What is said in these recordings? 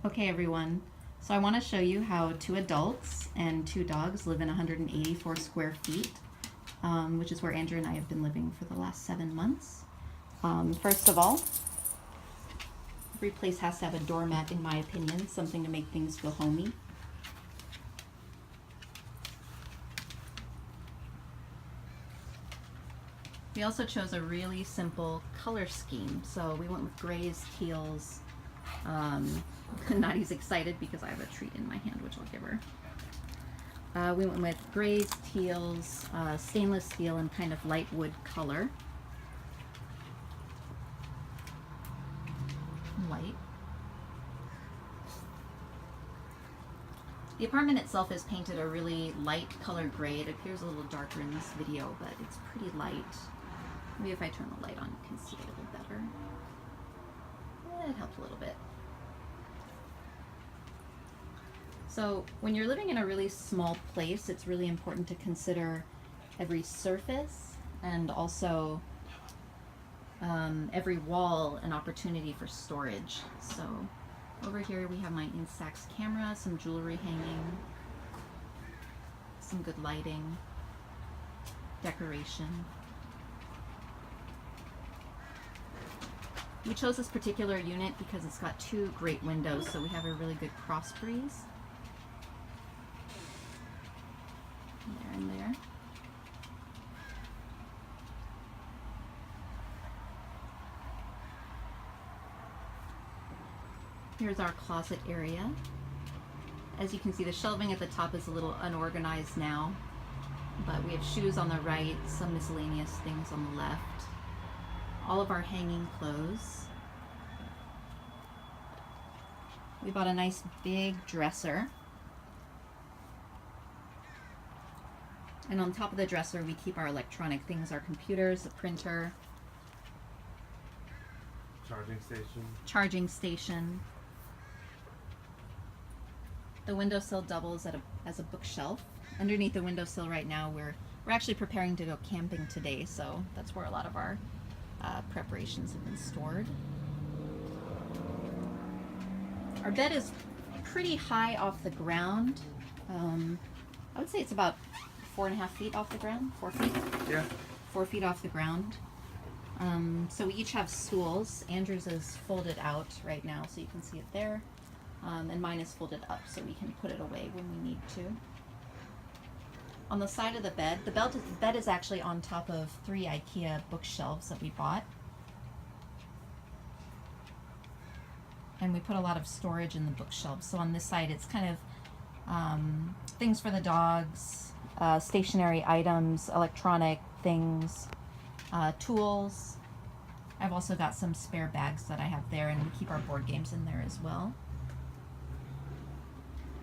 Okay everyone, so I want to show you how 2 adults and 2 dogs live in 184 square feet, which is where Andrew and I have been living for the last 7 months. First of all, every place has to have a doormat, in my opinion, something to make things feel homey. We also chose a really simple color scheme, so we went with grays, teals. Nadi's excited because I have a treat in my hand, which I'll give her. We went with grays, teals, stainless steel, and kind of light wood color. White. The apartment itself is painted a really light color gray. It appears a little darker in this video, but it's pretty light. Maybe if I turn the light on, you can see it a little better. Yeah, it helped a little bit. So when you're living in a really small place, it's really important to consider every surface and also every wall an opportunity for storage. So over here we have my Instax camera, some jewelry hanging, some good lighting, decoration. We chose this particular unit because it's got 2 great windows, so we have a really good cross breeze. There and there. Here's our closet area. As you can see, the shelving at the top is a little unorganized now, but we have shoes on the right, some miscellaneous things on the left. All of our hanging clothes. We bought a nice big dresser. And on top of the dresser we keep our electronic things, our computers, a printer. Charging station. The windowsill doubles as a bookshelf. Underneath the windowsill right now we're actually preparing to go camping today, so that's where a lot of our preparations have been stored. Our bed is pretty high off the ground. I would say it's about 4.5 feet off the ground. 4 feet? Yeah. 4 feet off the ground. So we each have stools. Andrew's is folded out right now, so you can see it there. And mine is folded up, so we can put it away when we need to. On the side of the bed is actually on top of 3 IKEA bookshelves that we bought. And we put a lot of storage in the bookshelves. So on this side it's kind of things for the dogs, stationary items, electronic things, tools. I've also got some spare bags that I have there, and we keep our board games in there as well.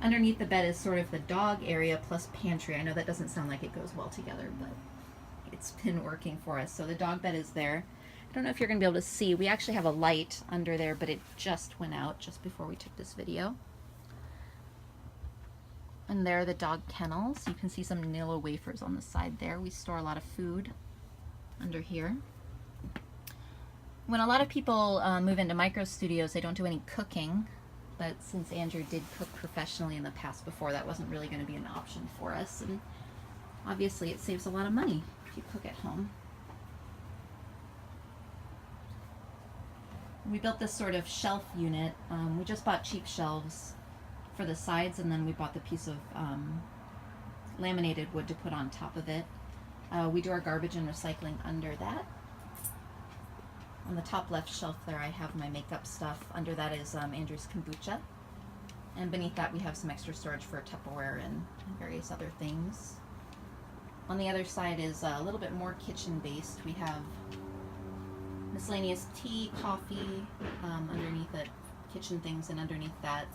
Underneath the bed is sort of the dog area plus pantry. I know that doesn't sound like it goes well together, but it's been working for us. So the dog bed is there. I don't know if you're going to be able to see. We actually have a light under there, but it just went out just before we took this video. And there are the dog kennels. You can see some Nilla wafers on the side there. We store a lot of food under here. When a lot of people move into Microstudios, they don't do any cooking. But since Andrew did cook professionally in the past before, that wasn't really going to be an option for us. And obviously it saves a lot of money if you cook at home. We built this sort of shelf unit. We just bought cheap shelves for the sides, and then we bought the piece of laminated wood to put on top of it. We do our garbage and recycling under that. On the top left shelf there I have my makeup stuff. Under that is Andrew's kombucha. And beneath that we have some extra storage for Tupperware and various other things. On the other side is a little bit more kitchen based. We have miscellaneous tea, coffee, underneath it, kitchen things, and underneath that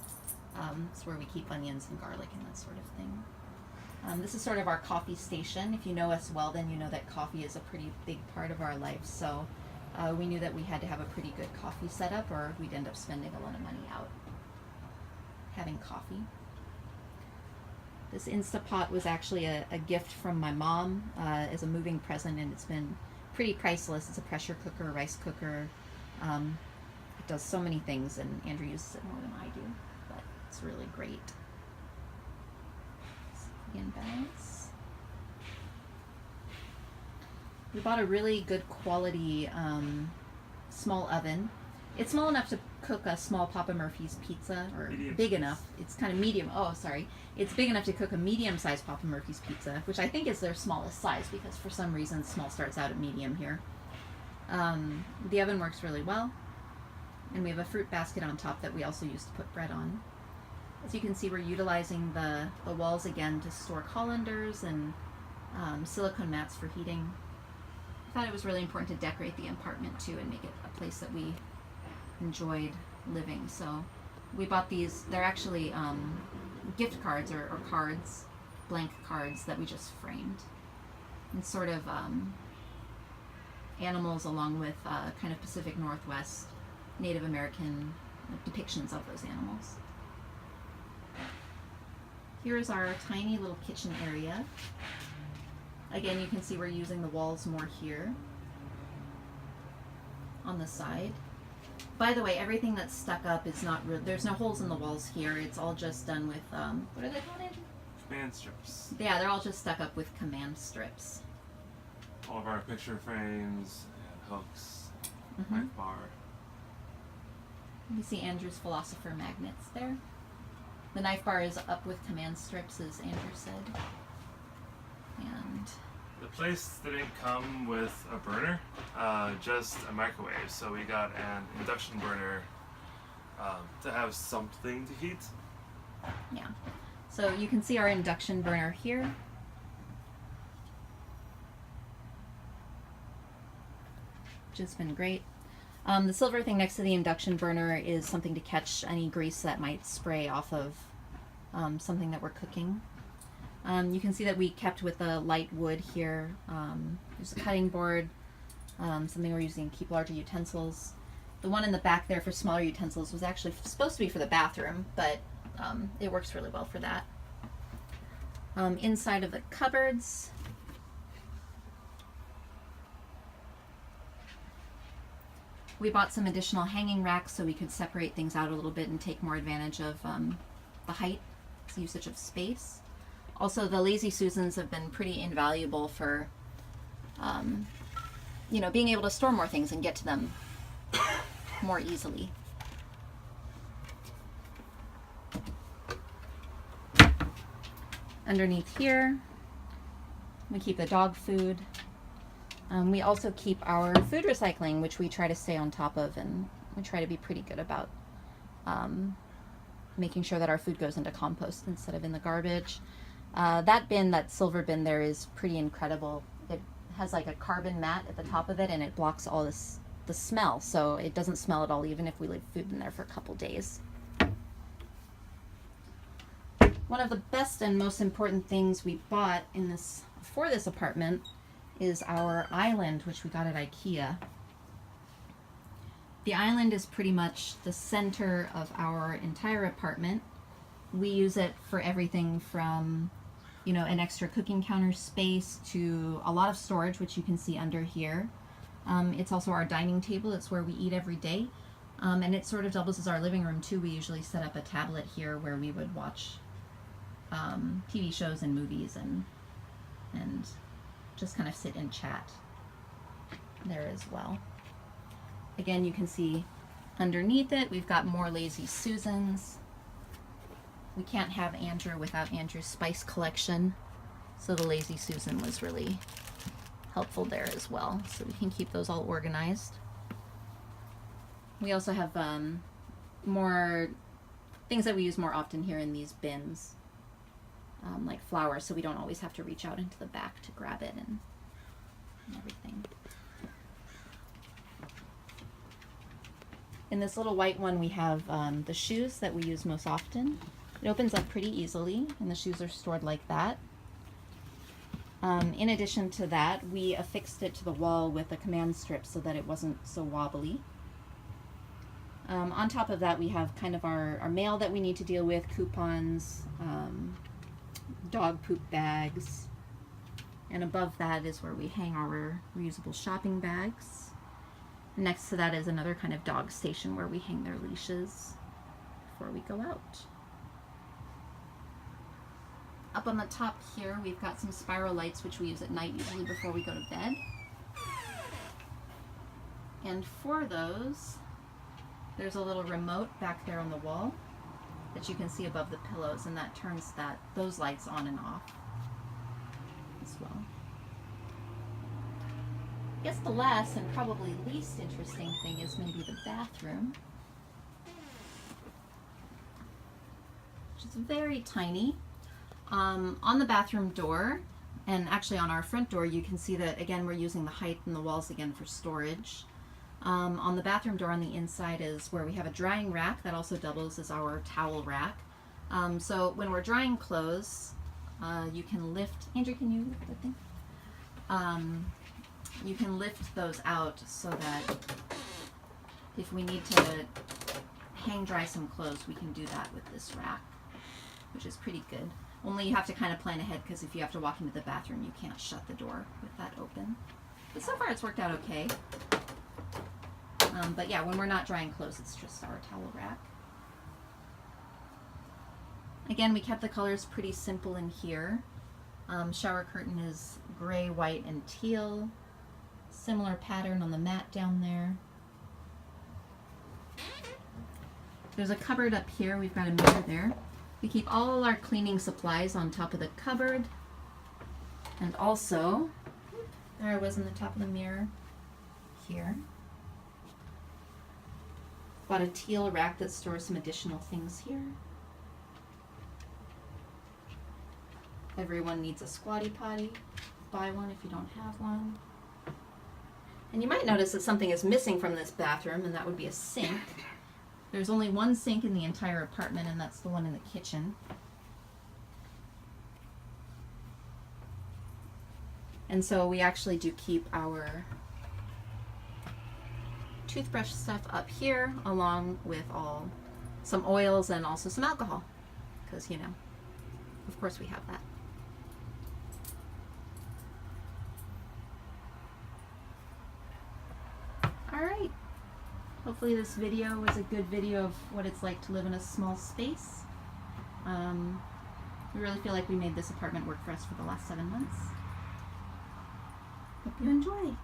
is where we keep onions and garlic and that sort of thing. This is sort of our coffee station. If you know us well, then you know that coffee is a pretty big part of our life. So we knew that we had to have a pretty good coffee setup, or we'd end up spending a lot of money out having coffee. This Instapot was actually a gift from my mom as a moving present, and it's been pretty priceless. It's a pressure cooker, rice cooker. It does so many things, and Andrew uses it more than I do. It's really great. Again, balance. We bought a really good quality small oven. It's small enough to cook a small Papa Murphy's pizza, or Medium big size. enough. It's kind of medium. Oh, sorry. It's big enough to cook a medium-sized Papa Murphy's pizza, which I think is their smallest size because for some reason small starts out at medium here. The oven works really well, and we have a fruit basket on top that we also use to put bread on. As you can see, we're utilizing the walls again to store colanders and silicone mats for heating. I thought it was really important to decorate the apartment too and make it a place that we enjoyed living. So we bought these. They're actually gift cards or cards, blank cards that we just framed. And sort of animals along with kind of Pacific Northwest Native American depictions of those animals. Here is our tiny little kitchen area. Again, you can see we're using the walls more here on the side. By the way, everything that's stuck up is not real. There's no holes in the walls here. It's all just done with, what are they called? Command strips. Yeah, they're all just stuck up with command strips. All of our picture frames and hooks, Mm-hmm. knife bar. You see Andrew's philosopher magnets there. The knife bar is up with command strips, as Andrew said. And The place didn't come with a burner, just a microwave. So we got an induction burner to have something to heat. yeah. So you can see our induction burner here. Which has been great. The silver thing next to the induction burner is something to catch any grease that might spray off of something that we're cooking. You can see that we kept with the light wood here. There's a cutting board, something we're using to keep larger utensils. The one in the back there for smaller utensils was actually supposed to be for the bathroom, but it works really well for that. Inside of the cupboards, we bought some additional hanging racks so we could separate things out a little bit and take more advantage of the height, the usage of space. Also, the Lazy Susans have been pretty invaluable for, being able to store more things and get to them more easily. Underneath here, we keep the dog food. We also keep our food recycling, which we try to stay on top of, and we try to be pretty good about making sure that our food goes into compost instead of in the garbage. That bin, that silver bin there, is pretty incredible. It has like a carbon mat at the top of it, and it blocks all the smell, so it doesn't smell at all even if we leave food in there for a couple days. One of the best and most important things we bought for this apartment is our island, which we got at IKEA. The island is pretty much the center of our entire apartment. We use it for everything from, an extra cooking counter space to a lot of storage, which you can see under here. It's also our dining table. It's where we eat every day. And it sort of doubles as our living room too. We usually set up a tablet here where we would watch TV shows and movies and just kind of sit and chat there as well. Again, you can see underneath it, we've got more Lazy Susans. We can't have Andrew without Andrew's spice collection, so the Lazy Susan was really helpful there as well, so we can keep those all organized. We also have more things that we use more often here in these bins, like flour, so we don't always have to reach out into the back to grab it and everything. In this little white one, we have the shoes that we use most often. It opens up pretty easily, and the shoes are stored like that. In addition to that, we affixed it to the wall with a command strip so that it wasn't so wobbly. On top of that, we have kind of our mail that we need to deal with, coupons, dog poop bags, and above that is where we hang our reusable shopping bags. Next to that is another kind of dog station where we hang their leashes before we go out. Up on the top here, we've got some spiral lights, which we use at night, usually before we go to bed. And for those, there's a little remote back there on the wall that you can see above the pillows, and that turns those lights on and off as well. I guess the last and probably least interesting thing is maybe the bathroom, which is very tiny. On the bathroom door, and actually on our front door, you can see that again we're using the height in the walls again for storage. On the bathroom door on the inside is where we have a drying rack that also doubles as our towel rack. So when we're drying clothes, you can lift, Andrew, can you lift the thing? You can lift those out so that if we need to hang dry some clothes, we can do that with this rack, which is pretty good. Only you have to kind of plan ahead, because if you have to walk into the bathroom, you can't shut the door with that open. But so far it's worked out okay. But yeah, when we're not drying clothes, it's just our towel rack. Again, we kept the colors pretty simple in here. Shower curtain is gray, white, and teal. Similar pattern on the mat down there. There's a cupboard up here. We've got a mirror there. We keep all our cleaning supplies on top of the cupboard. And also, there I was in the top of the mirror here. Bought a teal rack that stores some additional things here. Everyone needs a squatty potty. Buy one if you don't have one. And you might notice that something is missing from this bathroom, and that would be a sink. There's only one sink in the entire apartment, and that's the one in the kitchen. And so we actually do keep our toothbrush stuff up here, along with some oils and also some alcohol, because, you know, of course we have that. All right. Hopefully this video was a good video of what it's like to live in a small space. We really feel like we made this apartment work for us for the last 7 months. Hope you enjoy.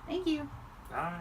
Thank you. Bye.